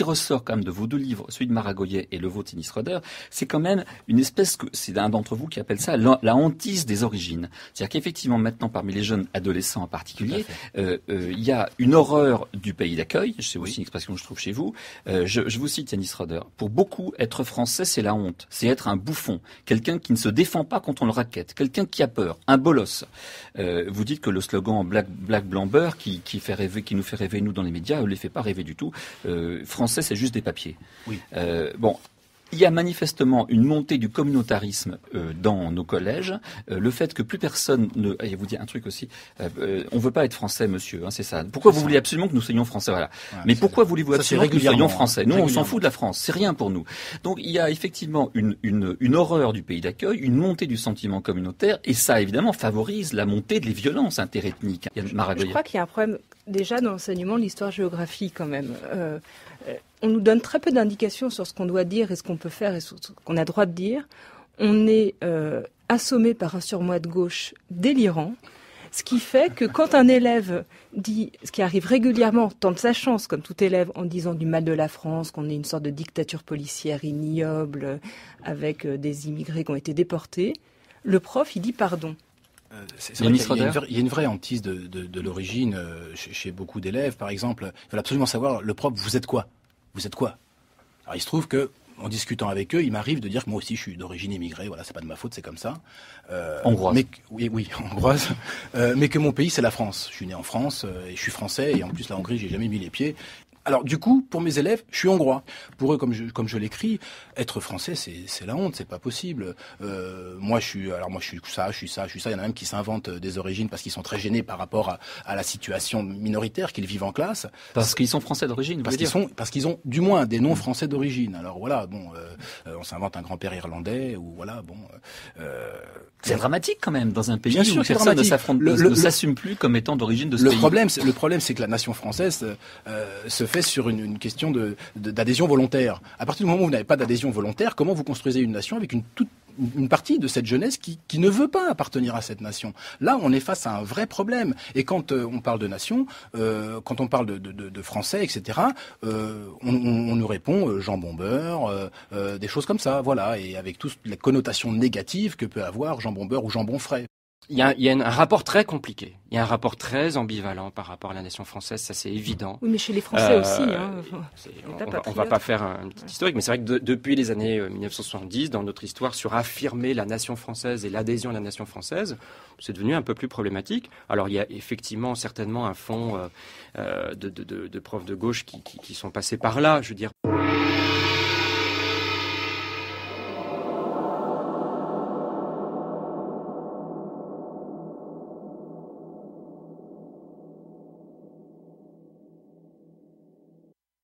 qui ressort quand même de vos deux livres, celui de Maragoyer et le vôtre, Yanis Roeder, c'est quand même une espèce c'est un d'entre vous qui appelle ça la hantise des origines. C'est-à-dire qu'effectivement, maintenant, parmi les jeunes adolescents en particulier, il y a une horreur du pays d'accueil. C'est aussi une expression que je trouve chez vous. Je vous cite Yanis Roeder. Pour beaucoup, être français, c'est la honte. C'est être un bouffon. Quelqu'un qui ne se défend pas quand on le raquette. Quelqu'un qui a peur. Un bolos. Vous dites que le slogan Black Blanc Beurre qui nous fait rêver, nous, dans les médias, ne les fait pas rêver du tout. Français, c'est juste des papiers. Oui. Bon. Il y a manifestement une montée du communautarisme dans nos collèges. Le fait que plus personne ne... Je vais vous dire un truc aussi. On veut pas être français, monsieur, hein, c'est ça. Pourquoi vous voulez absolument que nous soyons français, voilà. Mais pourquoi voulez-vous absolument que nous soyons français? Nous, on s'en fout de la France. C'est rien pour nous. Donc, il y a effectivement une horreur du pays d'accueil, une montée du sentiment communautaire, et ça, évidemment, favorise la montée des violences interethniques. Je crois qu'il y a un problème déjà dans l'enseignement de l'histoire-géographie, quand même. On nous donne très peu d'indications sur ce qu'on doit dire et ce qu'on peut faire et ce qu'on a droit de dire. On est assommé par un surmoi de gauche délirant, ce qui fait que quand un élève dit, ce qui arrive régulièrement, tente sa chance, comme tout élève, en disant du mal de la France, qu'on est une sorte de dictature policière ignoble, avec des immigrés qui ont été déportés, le prof, il dit pardon. Il y a une vraie hantise de l'origine chez beaucoup d'élèves. Par exemple, ils veulent absolument savoir, le prof, vous êtes quoi? Vous êtes quoi? Alors il se trouve que, en discutant avec eux, il m'arrive de dire que moi aussi je suis d'origine immigrée, voilà, c'est pas de ma faute, c'est comme ça. Hongroise. Oui, hongroise. Mais que mon pays, c'est la France. Je suis né en France, et je suis français, et en plus la Hongrie, j'ai jamais mis les pieds. Alors du coup, pour mes élèves, je suis hongrois. Pour eux, comme je l'écris, être français, c'est la honte, c'est pas possible. Moi, je suis ça. Il y en a même qui s'inventent des origines parce qu'ils sont très gênés par rapport à la situation minoritaire qu'ils vivent en classe. Parce qu'ils sont français d'origine. Parce qu'ils ont du moins des noms français d'origine. Alors voilà, bon, on s'invente un grand-père irlandais ou voilà, bon. C'est dramatique quand même dans un pays Bien sûr, où personne ne s'assume plus comme étant d'origine de ce pays. Le problème, c'est que la nation française se fait sur une question d'adhésion volontaire. À partir du moment où vous n'avez pas d'adhésion volontaire, comment vous construisez une nation avec une partie de cette jeunesse qui ne veut pas appartenir à cette nation? Là, on est face à un vrai problème. Et quand on parle de nation, quand on parle de français, etc., on nous répond jambon beurre, des choses comme ça, voilà, et avec toute la connotation négative que peut avoir jambon beurre ou jambon frais. Il y a un rapport très compliqué. Il y a un rapport très ambivalent par rapport à la nation française, ça c'est évident. Oui, mais chez les Français aussi. On va pas faire un petit historique, mais c'est vrai que depuis les années 1970, dans notre histoire, sur affirmer la nation française et l'adhésion à la nation française, c'est devenu un peu plus problématique. Alors il y a effectivement certainement un fond de profs de gauche qui sont passés par là, je veux dire.